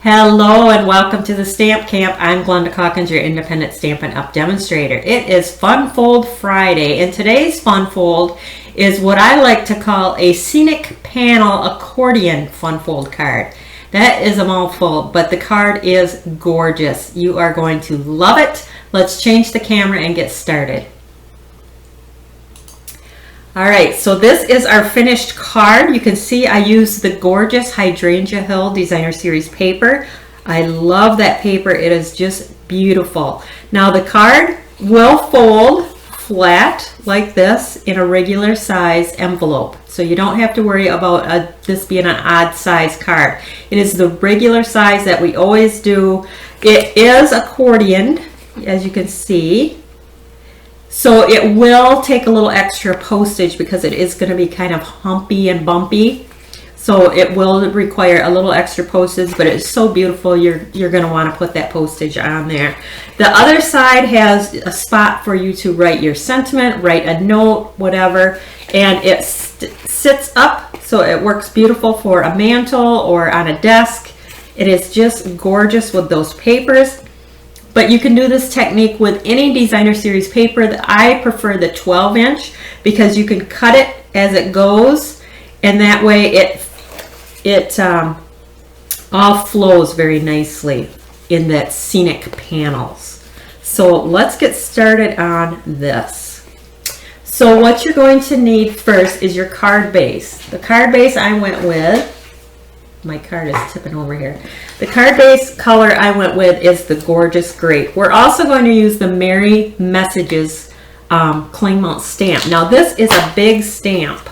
Hello and welcome to the Stamp Camp. I'm Glenda Calkins, your independent Stampin' Up! Demonstrator. It is Fun Fold Friday, and today's Fun Fold is what I like to call a Scenic Panel Accordion Fun Fold card. That is a mouthful, but the card is gorgeous. You are going to love it. Let's change the camera and get started. Alright, so this is our finished card. You can see I used the gorgeous Hydrangea Hill Designer Series paper. I love that paper. It is just beautiful. Now the card will fold flat like this in a regular size envelope. So you don't have to worry about this being an odd size card. It is the regular size that we always do. It is accordioned, as you can see. So it will take a little extra postage because it is going to be kind of humpy and bumpy. So it will require a little extra postage, but it's so beautiful you're going to want to put that postage on there. The other side has a spot for you to write your sentiment, write a note, whatever, and it sits up so it works beautiful for a mantle or on a desk. It is just gorgeous with those papers. But you can do this technique with any Designer Series paper. I prefer the 12-inch because you can cut it as it goes, and that way it all flows very nicely in that Scenic panels. So let's get started on this. So what you're going to need first is your card base. The card base I went with, my card is tipping over here. The card base color I went with is the Gorgeous Grape. We're also going to use the Merry Messages cling mount stamp. Now this is a big stamp.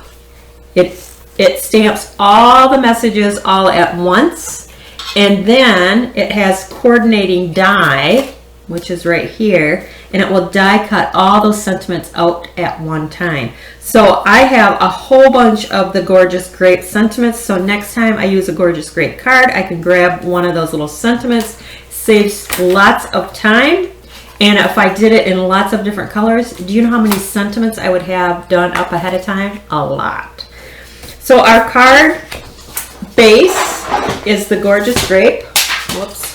It stamps all the messages all at once, and then it has coordinating die, which is right here, and it will die cut all those sentiments out at one time. So I have a whole bunch of the Gorgeous Grape sentiments, so next time I use a Gorgeous Grape card, I can grab one of those little sentiments. Saves lots of time, and if I did it in lots of different colors, do you know how many sentiments I would have done up ahead of time? A lot. So our card base is the Gorgeous Grape. Whoops.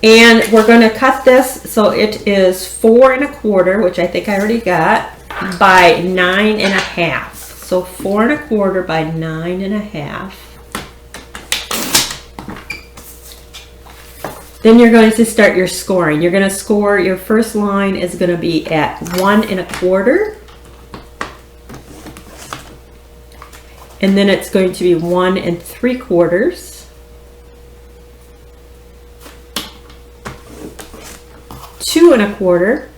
And we're going to cut this so it is 4 1/4, which I think I already got, by 9 1/2. So 4 1/4 by 9 1/2. Then you're going to start your scoring. You're going to score, your first line is going to be at 1 1/4. And then it's going to be 1 3/4. 2 1/4,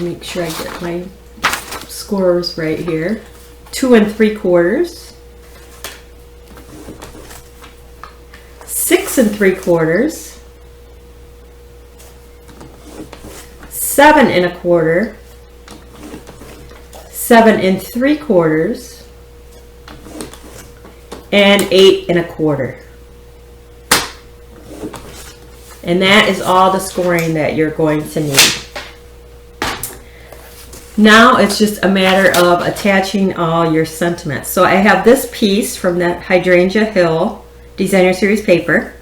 make sure I get my scores right here, 2 3/4, 6 3/4, 7 1/4, 7 3/4, and 8 1/4. And that is all the scoring that you're going to need. Now it's just a matter of attaching all your sentiments. So I have this piece from that Hydrangea Hill Designer Series paper,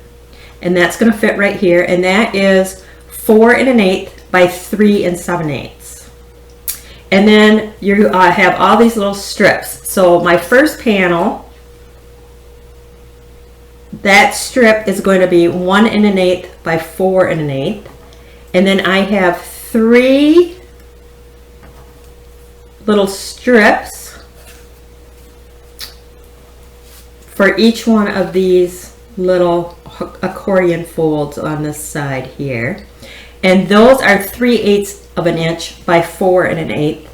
and that's going to fit right here, and that is 4 1/8 by 3 7/8. And then you have all these little strips. So my first panel, that strip is going to be 1 1/8 by 4 1/8, and then I have 3 little strips for each one of these little accordion folds on this side here, and those are 3/8 of an inch by 4 1/8.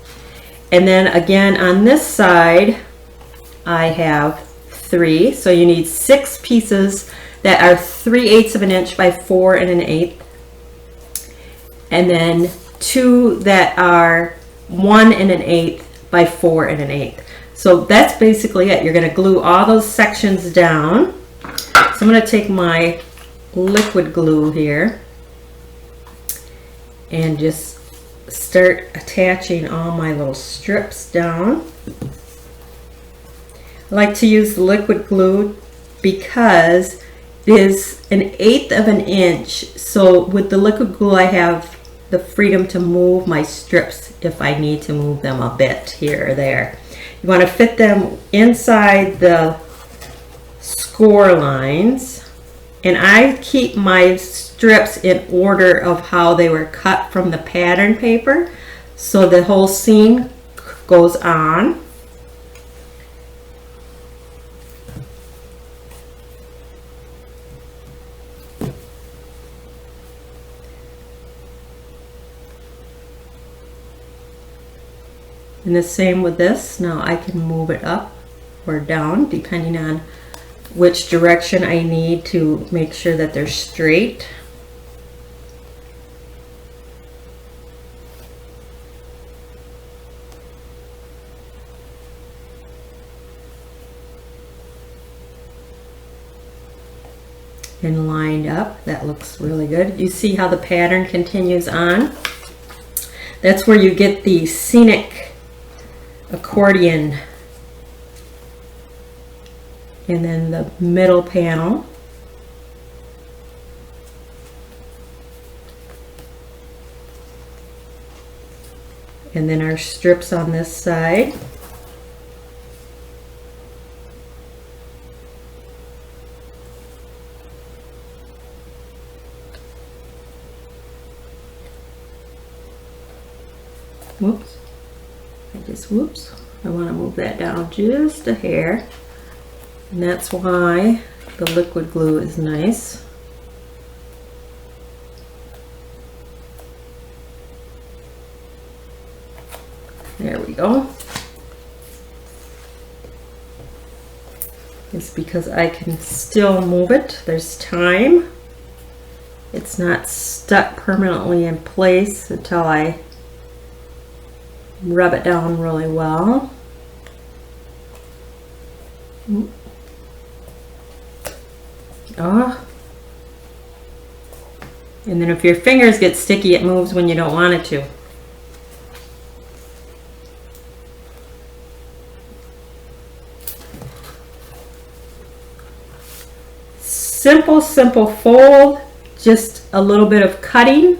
And then again on this side I have 3, so you need 6 pieces that are 3/8 of an inch by 4 1/8, and then 2 that are 1 1/8 by 4 1/8. So that's basically it. You're going to glue all those sections down. So I'm going to take my liquid glue here and just start attaching all my little strips down. I like to use the liquid glue because it is 1/8 of an inch. So with the liquid glue, I have the freedom to move my strips if I need to move them a bit here or there. You want to fit them inside the score lines, and I keep my strips in order of how they were cut from the pattern paper, so the whole scene goes on. And the same with this. Now I can move it up or down depending on which direction I need to make sure that they're straight. And lined up. That looks really good. You see how the pattern continues on? That's where you get the Scenic accordion, and then the middle panel, and then our strips on this side. Whoops. Whoops, I want to move that down just a hair, and that's why the liquid glue is nice. There we go. It's because I can still move it. There's time. It's not stuck permanently in place until I rub it down really well. Oh. And then if your fingers get sticky, it moves when you don't want it to. Simple, simple fold, just a little bit of cutting.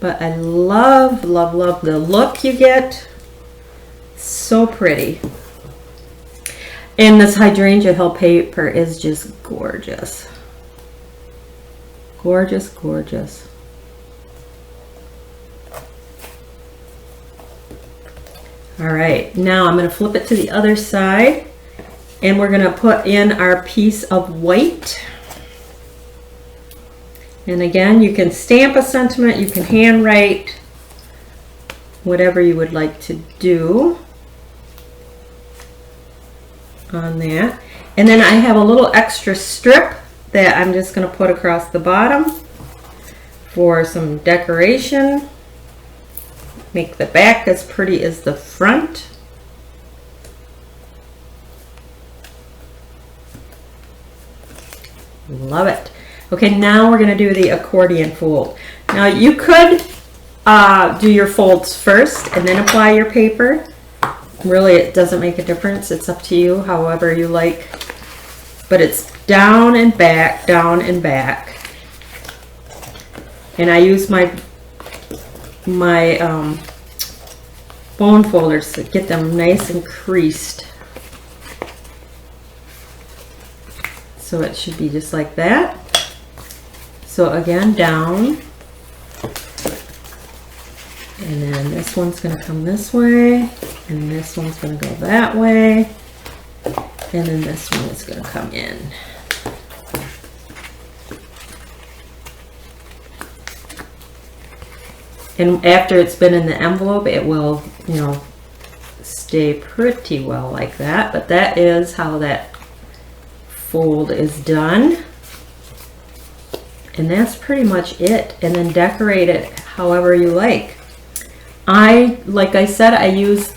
But I love, love, love the look you get. So pretty. And this Hydrangea Hill paper is just gorgeous. Gorgeous, gorgeous. All right, now I'm going to flip it to the other side, and we're going to put in our piece of white. And again, you can stamp a sentiment, you can handwrite, whatever you would like to do on that. And then I have a little extra strip that I'm just going to put across the bottom for some decoration. Make the back as pretty as the front. Love it. Okay, now we're going to do the accordion fold. Now you could do your folds first and then apply your paper. Really, it doesn't make a difference. It's up to you, however you like. But it's down and back, down and back. And I use my bone folders to get them nice and creased. So it should be just like that. So again, down, and then this one's going to come this way, and this one's going to go that way, and then this one is going to come in. And after it's been in the envelope, it will, you know, stay pretty well like that. But that is how that fold is done. And that's pretty much it. And then decorate it however you like. Like I said, I use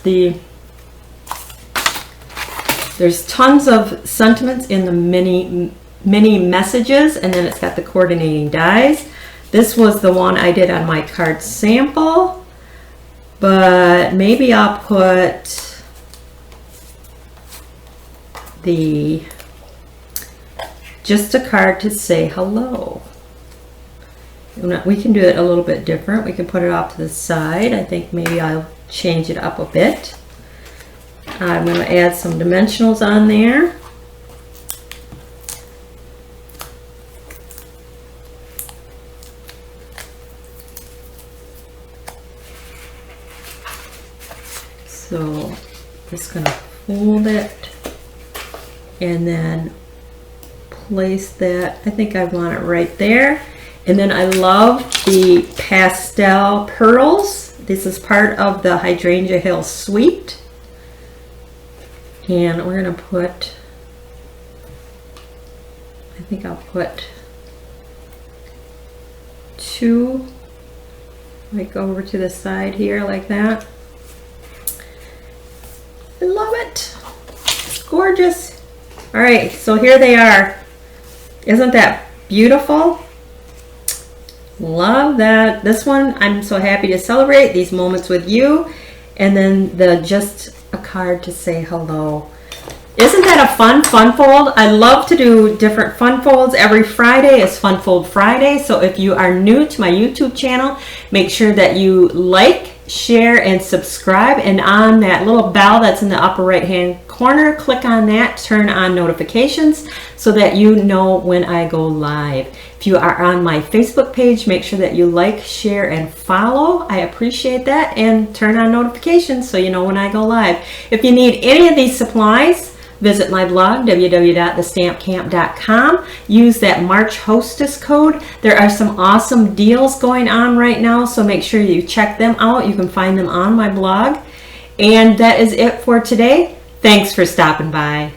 there's tons of sentiments in the mini messages, and then it's got the coordinating dies. This was the one I did on my card sample. but maybe I'll put just a card to say hello. We can do it a little bit different. We can put it off to the side. I think maybe I'll change it up a bit. I'm going to add some dimensionals on there. So just going to fold it and then place that. I think I want it right there. And then I love the pastel pearls. This is part of the Hydrangea Hill suite. And we're going to put, I think I'll put 2 like over to the side here like that. I love it. It's gorgeous. All right, so here they are. Isn't that beautiful? Love that. This one, I'm so happy to celebrate these moments with you. And then the just a card to say hello. Isn't that a fun fold? I love to do different fun folds. Every Friday is Fun Fold Friday. So if you are new to my YouTube channel, make sure that you like, share, and subscribe. And on that little bell that's in the upper right hand corner, click on that, turn on notifications so that you know when I go live. If you are on my Facebook page, make sure that you like, share, and follow. I appreciate that. And turn on notifications so you know when I go live. If you need any of these supplies, visit my blog, www.TheStampCamp.com. Use that March Hostess code. There are some awesome deals going on right now, so make sure you check them out. You can find them on my blog. And that is it for today. Thanks for stopping by.